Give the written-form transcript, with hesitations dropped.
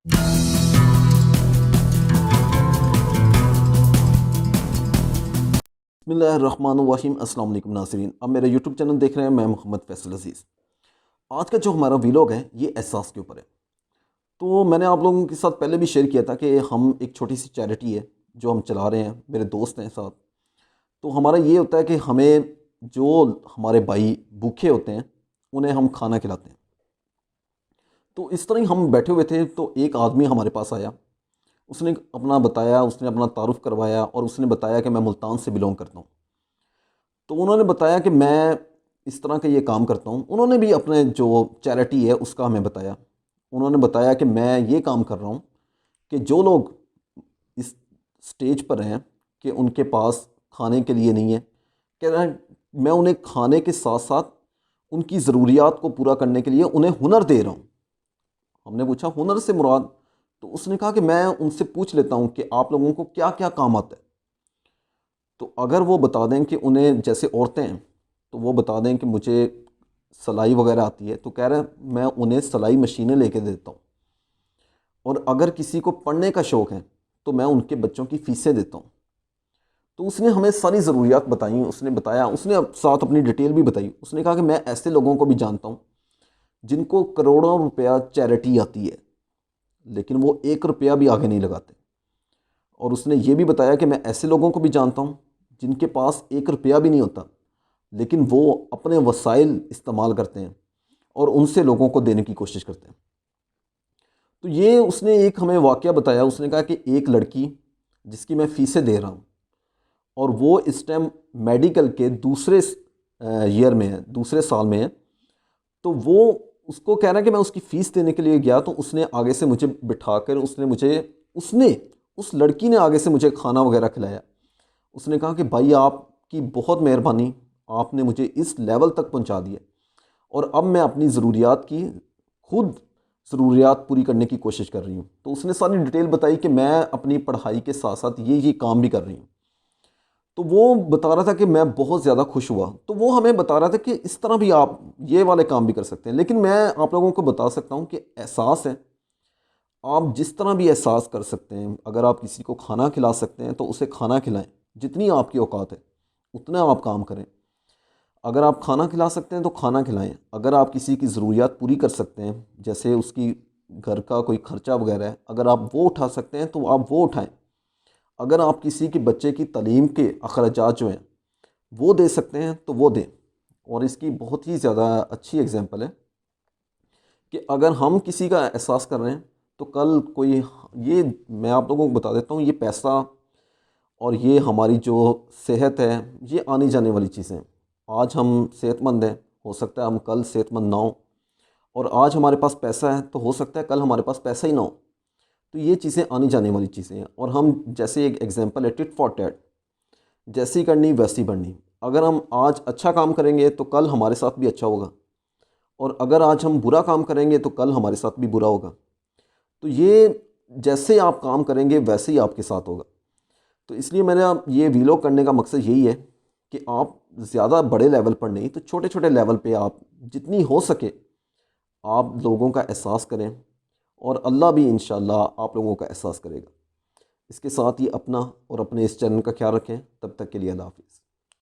बिस्मिल्लाहिर्रहमानिर्रहीम। अस्सलाम वालेकुम नाज़रीन, अब मेरा यूट्यूब चैनल देख रहे हैं। मैं मोहम्मद फैसल अज़ीज़। आज का जो हमारा व्लॉग है ये एहसास के ऊपर है। तो मैंने आप लोगों के साथ पहले भी शेयर किया था कि हम एक छोटी सी चैरिटी है जो हम चला रहे हैं, मेरे दोस्त हैं साथ। तो हमारा ये होता है कि हमें जो हमारे भाई भूखे होते हैं उन्हें हम खाना खिलाते हैं। तो इस तरह ही हम बैठे हुए थे तो एक आदमी हमारे पास आया। उसने अपना बताया, उसने अपना तारुफ़ करवाया और उसने बताया कि मैं मुल्तान से बिलोंग करता हूँ। तो उन्होंने बताया कि मैं इस तरह का ये काम करता हूँ। उन्होंने भी अपने जो चैरिटी है उसका हमें बताया। उन्होंने बताया कि मैं ये काम कर रहा हूँ कि जो लोग इस स्टेज पर हैं कि उनके पास खाने के लिए नहीं है, कह रहा है मैं उन्हें खाने के साथ साथ उनकी ज़रूरियात को पूरा करने के लिए उन्हें हुनर दे रहा हूँ। हमने पूछा हुनर से मुराद? तो उसने कहा कि मैं उनसे पूछ लेता हूँ कि आप लोगों को क्या क्या काम आता है। तो अगर वो बता दें कि उन्हें, जैसे औरतें हैं, तो वो बता दें कि मुझे सिलाई वगैरह आती है, तो कह रहे हैं मैं उन्हें सिलाई मशीनें लेके देता हूँ। और अगर किसी को पढ़ने का शौक़ है तो मैं उनके बच्चों की फ़ीसें देता हूँ। तो उसने हमें सारी ज़रूरियात बताई, उसने बताया, उसने साथ अपनी डिटेल भी बताई। उसने कहा कि मैं ऐसे लोगों को भी जानता हूँ जिनको करोड़ों रुपया चैरिटी आती है लेकिन वो एक रुपया भी आगे नहीं लगाते। और उसने ये भी बताया कि मैं ऐसे लोगों को भी जानता हूँ जिनके पास एक रुपया भी नहीं होता लेकिन वो अपने वसाइल इस्तेमाल करते हैं और उनसे लोगों को देने की कोशिश करते हैं। तो ये उसने एक हमें वाक़या बताया। उसने कहा कि एक लड़की जिसकी मैं फ़ीसें दे रहा हूँ और वो इस टाइम मेडिकल के दूसरे ईयर में है, दूसरे साल में है। तो वो उसको कह रहा है कि मैं उसकी फ़ीस देने के लिए गया तो उसने आगे से मुझे बिठाकर उसने उस लड़की ने आगे से मुझे खाना वगैरह खिलाया। उसने कहा कि भाई आपकी बहुत मेहरबानी, आपने मुझे इस लेवल तक पहुंचा दिया और अब मैं अपनी ज़रूरियात की खुद ज़रूरियात पूरी करने की कोशिश कर रही हूँ। तो उसने सारी डिटेल बताई कि मैं अपनी पढ़ाई के साथ साथ ये काम भी कर रही हूँ। तो वो बता रहा था कि मैं बहुत ज़्यादा खुश हुआ। तो वो हमें बता रहा था कि इस तरह भी आप ये वाले काम भी कर सकते हैं। लेकिन मैं आप लोगों को बता सकता हूँ कि एहसास है, आप जिस तरह भी एहसास कर सकते हैं। अगर आप किसी को खाना खिला सकते हैं तो उसे खाना खिलाएं, जितनी आपकी औकात है उतना आप काम करें। अगर आप खाना खिला सकते हैं तो खाना खिलाएं। अगर आप किसी की ज़रूरियात पूरी कर सकते हैं, जैसे उसकी घर का कोई ख़र्चा वगैरह है, अगर आप वो उठा सकते हैं तो आप वो उठाएं। अगर आप किसी के बच्चे की तालीम के अखराजात जो हैं वो दे सकते हैं तो वो दें। और इसकी बहुत ही ज़्यादा अच्छी एग्जांपल है कि अगर हम किसी का एहसास कर रहे हैं तो कल कोई, ये मैं आप लोगों को बता देता हूँ, ये पैसा और ये हमारी जो सेहत है ये आने जाने वाली चीज़ें हैं। आज हम सेहतमंद हैं, हो सकता है हम कल सेहतमंद ना हो। और आज हमारे पास पैसा है तो हो सकता है कल हमारे पास पैसा ही ना हो। तो ये चीज़ें आने जाने वाली चीज़ें हैं। और हम, जैसे एक एग्जांपल है टिट फॉर टैट, जैसी करनी वैसी बढ़नी। अगर हम आज अच्छा काम करेंगे तो कल हमारे साथ भी अच्छा होगा और अगर आज हम बुरा काम करेंगे तो कल हमारे साथ भी बुरा होगा। तो ये जैसे आप काम करेंगे वैसे ही आपके साथ होगा। तो इसलिए मैंने अब ये वीलॉग करने का मकसद यही है कि आप ज़्यादा बड़े लेवल पर नहीं तो छोटे छोटे लेवल पे आप जितनी हो सके आप लोगों का एहसास करें और अल्लाह भी इंशाअल्लाह आप लोगों का एहसास करेगा। इसके साथ ही अपना और अपने इस चैनल का ख्याल रखें। तब तक के लिए अल्लाह हाफ़िज़।